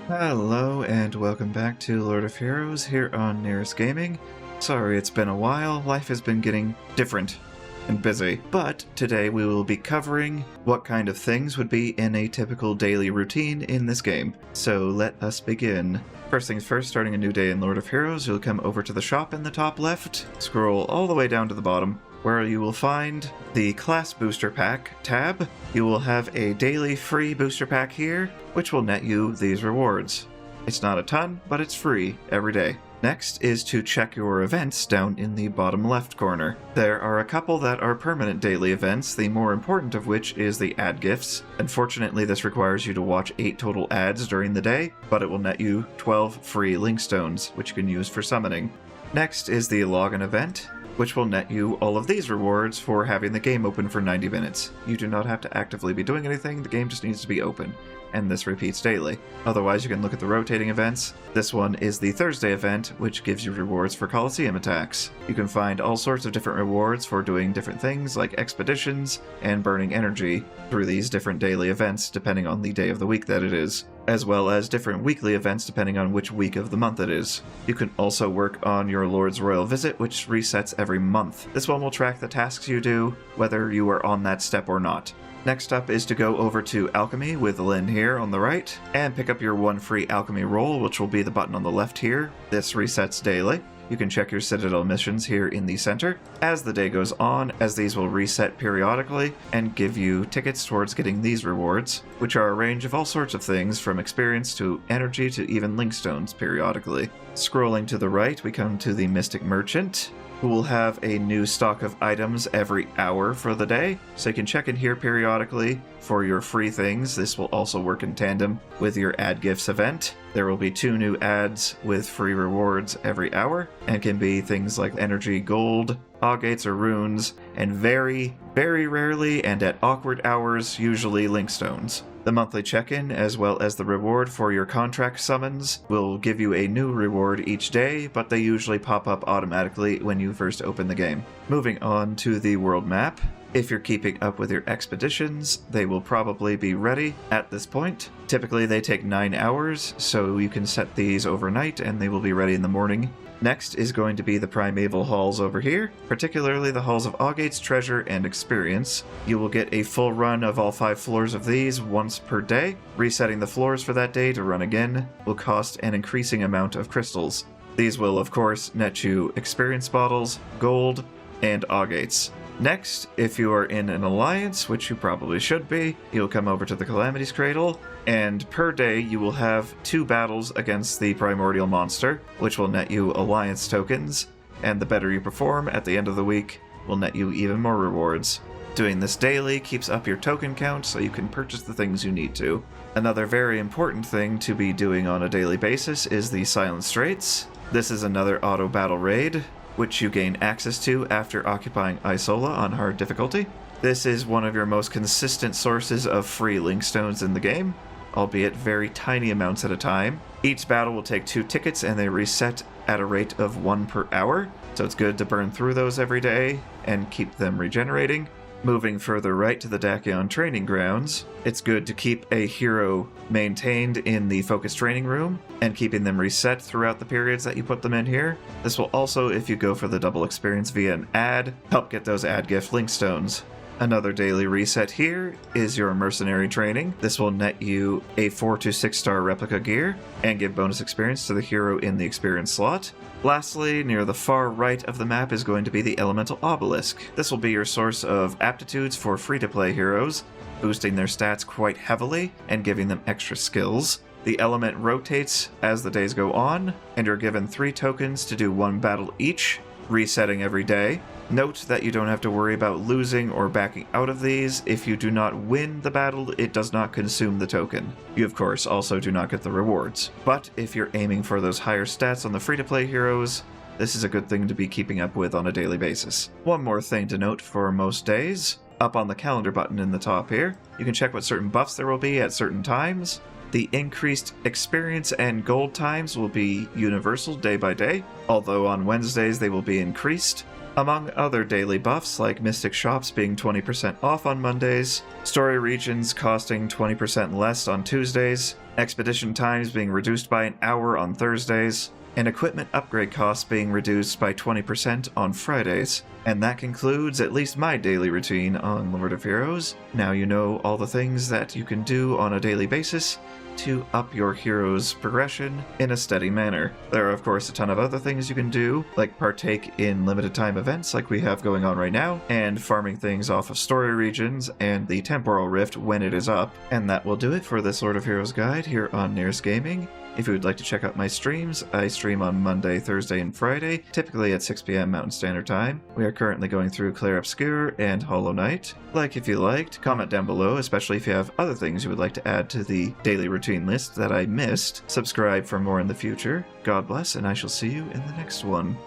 Hello and welcome back to Lord of Heroes here on Nyris Gaming. Sorry it's been a while, life has been getting different and busy, but today we will be covering what kind of things would be in a typical daily routine in this game. So let us begin. First things first, starting a new day in Lord of Heroes, you'll come over to the shop in the top left, scroll all the way down to the bottom, where you will find the Class Booster Pack tab. You will have a daily free booster pack here, which will net you these rewards. It's not a ton, but it's free every day. Next is to check your events down in the bottom left corner. There are a couple that are permanent daily events, the more important of which is the ad gifts. Unfortunately, this requires you to watch 8 total ads during the day, but it will net you 12 free link stones, which you can use for summoning. Next is the login event, which will net you all of these rewards for having the game open for 90 minutes. You do not have to actively be doing anything, the game just needs to be open, and this repeats daily. Otherwise, you can look at the rotating events. This one is the Thursday event, which gives you rewards for Coliseum attacks. You can find all sorts of different rewards for doing different things like expeditions and burning energy through these different daily events depending on the day of the week that it is, as well as different weekly events depending on which week of the month it is. You can also work on your Lord's Royal Visit, which resets every month. This one will track the tasks you do, whether you are on that step or not. Next up is to go over to Alchemy with Lynn here on the right, and pick up your one free Alchemy roll, which will be the button on the left here. This resets daily. You can check your Citadel missions here in the center as the day goes on, as these will reset periodically and give you tickets towards getting these rewards, which are a range of all sorts of things from experience to energy to even link stones periodically. Scrolling to the right, we come to the Mystic Merchant, who will have a new stock of items every hour for the day, so you can check in here periodically for your free things. This will also work in tandem with your ad gifts event. There will be 2 new ads with free rewards every hour, and can be things like energy, gold, agates or runes, and very, very rarely and at awkward hours, usually link stones. The monthly check-in, as well as the reward for your contract summons, will give you a new reward each day, but they usually pop up automatically when you first open the game. Moving on to the world map. If you're keeping up with your expeditions, they will probably be ready at this point. Typically they take 9 hours, so you can set these overnight and they will be ready in the morning. Next is going to be the Primeval Halls over here, particularly the Halls of Agates, Treasure, and Experience. You will get a full run of all 5 floors of these once per day. Resetting the floors for that day to run again will cost an increasing amount of crystals. These will, of course, net you experience bottles, gold, and agates. Next, if you are in an alliance, which you probably should be, you'll come over to the Calamity's Cradle, and per day you will have 2 battles against the Primordial Monster, which will net you alliance tokens, and the better you perform at the end of the week will net you even more rewards. Doing this daily keeps up your token count so you can purchase the things you need to. Another very important thing to be doing on a daily basis is the Silent Straits. This is another auto battle raid, which you gain access to after occupying Isola on hard difficulty. This is one of your most consistent sources of free link stones in the game, albeit very tiny amounts at a time. Each battle will take 2 tickets and they reset at a rate of 1 per hour, so it's good to burn through those every day and keep them regenerating. Moving further right to the Dakion training grounds, it's good to keep a hero maintained in the focus training room and keeping them reset throughout the periods that you put them in here. This will also, if you go for the double experience via an ad, help get those ad gift link stones. Another daily reset here is your mercenary training. This will net you a 4 to 6 star replica gear and give bonus experience to the hero in the experience slot. Lastly, near the far right of the map is going to be the elemental obelisk. This will be your source of aptitudes for free-to-play heroes, boosting their stats quite heavily and giving them extra skills. The element rotates as the days go on, and you're given 3 tokens to do 1 battle each, resetting every day. Note that you don't have to worry about losing or backing out of these. If you do not win the battle, it does not consume the token. You of course also do not get the rewards. But if you're aiming for those higher stats on the free-to-play heroes, this is a good thing to be keeping up with on a daily basis. One more thing to note for most days, up on the calendar button in the top here, you can check what certain buffs there will be at certain times. The increased experience and gold times will be universal day by day, although on Wednesdays they will be increased. Among other daily buffs, like Mystic Shops being 20% off on Mondays, story regions costing 20% less on Tuesdays, expedition times being reduced by an hour on Thursdays, and equipment upgrade costs being reduced by 20% on Fridays. And that concludes at least my daily routine on Lord of Heroes. Now you know all the things that you can do on a daily basis to up your hero's progression in a steady manner. There are of course a ton of other things you can do, like partake in limited time events like we have going on right now, and farming things off of story regions and the temporal rift when it is up. And that will do it for this Lord of Heroes guide here on Nyris Gaming. If you would like to check out my streams, I stream on Monday, Thursday, and Friday, typically at 6 p.m. Mountain Standard Time. We are currently going through Clair Obscure and Hollow Knight. Like if you liked, comment down below, especially if you have other things you would like to add to the daily routine list that I missed. Subscribe for more in the future. God bless, and I shall see you in the next one.